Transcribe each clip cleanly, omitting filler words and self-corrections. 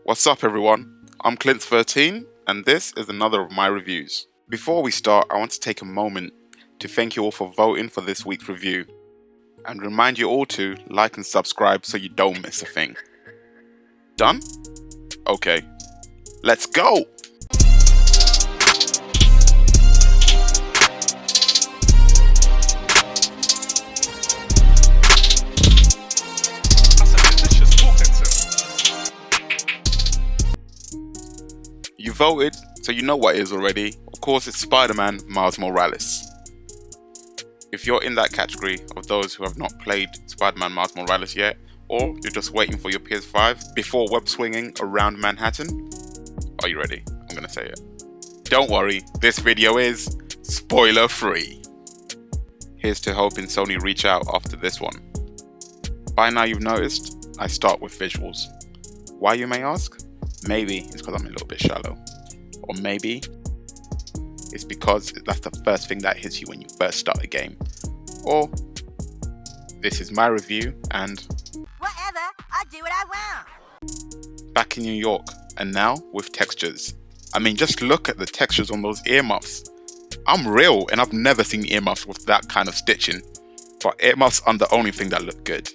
What's up everyone, I'm Clint13 and this is another of my reviews. Before we start, I want to take a moment to thank you all for voting for this week's review and remind you all to like and subscribe so you don't miss a thing. Done? Okay, let's go! You voted, so you know what it is already. Of course, it's Spider-Man Miles Morales. If you're in that category of those who have not played Spider-Man Miles Morales yet, or you're just waiting for your PS5 before web swinging around Manhattan, are you ready? I'm gonna say it. Don't worry, this video is spoiler free. Here's to hoping Sony reach out after this one. By now you've noticed, I start with visuals. Why, you may ask? Maybe it's because I'm a little bit shallow. Or maybe it's because that's the first thing that hits you when you first start a game. Or this is my review and whatever, I do what I want. Back in New York, and now with textures. I mean, just look at the textures on those earmuffs. I'm real and I've never seen earmuffs with that kind of stitching, but earmuffs aren't the only thing that look good.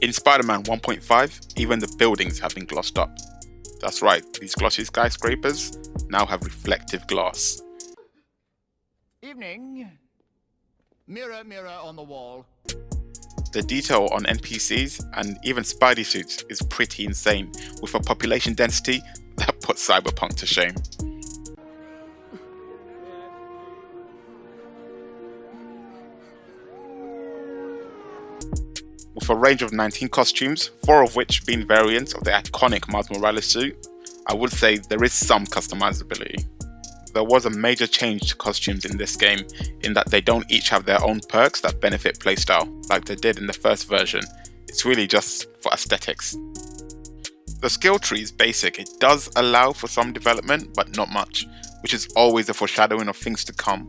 In Spider-Man 1.5, even the buildings have been glossed up. That's right, these glossy skyscrapers now have reflective glass. Evening. Mirror, mirror on the wall. The detail on NPCs and even Spidey suits is pretty insane, with a population density that puts Cyberpunk to shame. With a range of 19 costumes, 4 of which being variants of the iconic Miles Morales suit, I would say there is some customizability. There was a major change to costumes in this game in that they don't each have their own perks that benefit playstyle, like they did in the first version. It's really just for aesthetics. The skill tree is basic. It does allow for some development, but not much, which is always a foreshadowing of things to come,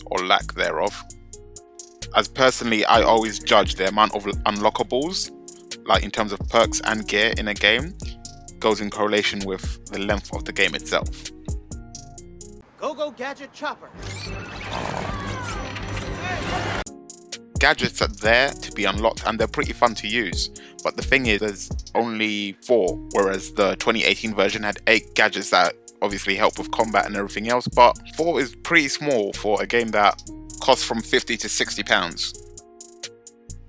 or lack thereof. As personally, I always judge the amount of unlockables, like in terms of perks and gear in a game, goes in correlation with the length of the game itself. Go gadget chopper. Gadgets are there to be unlocked and they're pretty fun to use, but the thing is there's only 4, whereas the 2018 version had 8 gadgets that obviously help with combat and everything else, but 4 is pretty small for a game that costs from £50 to £60.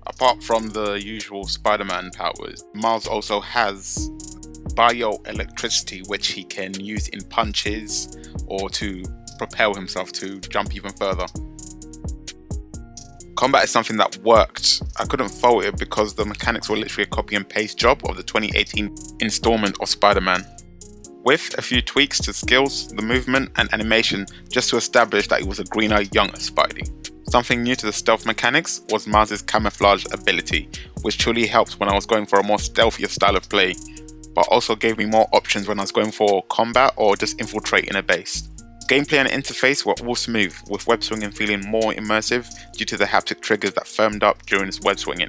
Apart from the usual Spider-Man powers, Miles also has bioelectricity, which he can use in punches or to propel himself to jump even further. Combat is something that worked. I couldn't fault it because the mechanics were literally a copy and paste job of the 2018 installment of Spider-Man, with a few tweaks to skills, the movement and animation just to establish that he was a greener, younger Spidey. Something new to the stealth mechanics was Miles' camouflage ability, which truly helped when I was going for a more stealthier style of play, but also gave me more options when I was going for combat or just infiltrating a base. Gameplay and interface were all smooth, with web swinging feeling more immersive due to the haptic triggers that firmed up during this web swinging.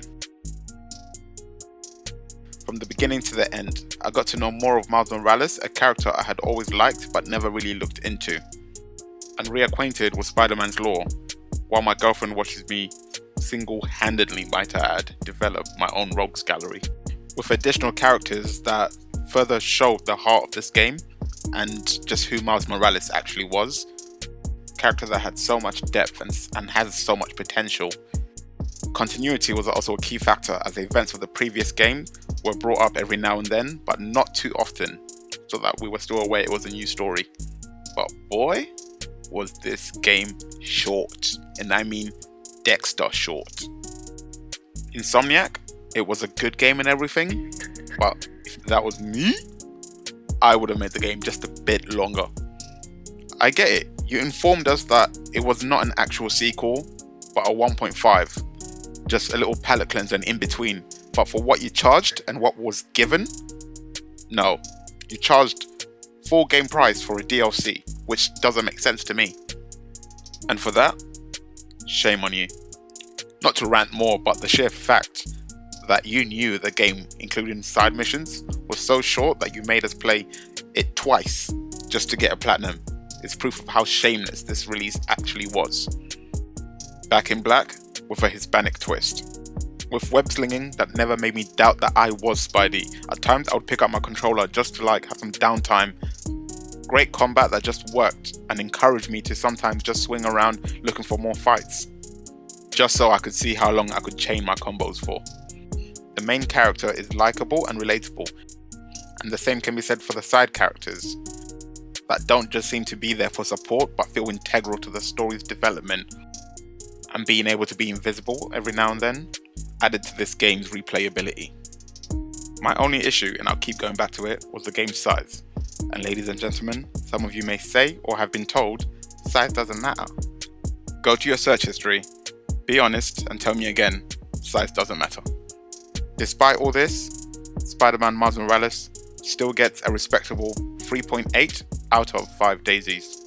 From the beginning to the end, I got to know more of Miles Morales, a character I had always liked but never really looked into, and reacquainted with Spider-Man's lore, while my girlfriend watches me single-handedly, might I add, develop my own rogues gallery, with additional characters that further showed the heart of this game and just who Miles Morales actually was. Characters that had so much depth and has so much potential. Continuity was also a key factor as the events of the previous game were brought up every now and then, but not too often, so that we were still aware it was a new story. But boy, was this game short, and I mean Dexter short. Insomniac, it was a good game and everything, but if that was me, I would have made the game just a bit longer. I get it, you informed us that it was not an actual sequel, but a 1.5. Just a little palate cleanser in between, but for what you charged and what was given, no. You charged full game price for a DLC, which doesn't make sense to me. And for that, shame on you. Not to rant more, but the sheer fact that you knew the game, including side missions, was so short that you made us play it twice just to get a platinum is proof of how shameless this release actually was. Back in Black with a Hispanic twist. With web slinging that never made me doubt that I was Spidey. At times I would pick up my controller just to have some downtime. Great combat that just worked and encouraged me to sometimes just swing around looking for more fights, just so I could see how long I could chain my combos for. The main character is likeable and relatable, and the same can be said for the side characters that don't just seem to be there for support but feel integral to the story's development, and being able to be invisible every now and then added to this game's replayability. My only issue, and I'll keep going back to it, was the game's size. And ladies and gentlemen, some of you may say or have been told, size doesn't matter. Go to your search history, be honest, and tell me again, size doesn't matter. Despite all this, Spider-Man Miles Morales still gets a respectable 3.8 out of 5 daisies.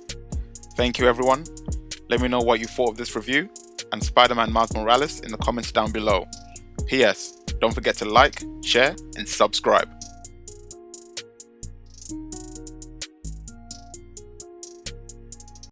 Thank you everyone. Let me know what you thought of this review and Spider-Man Miles Morales in the comments down below. P.S. Don't forget to like, share, and subscribe.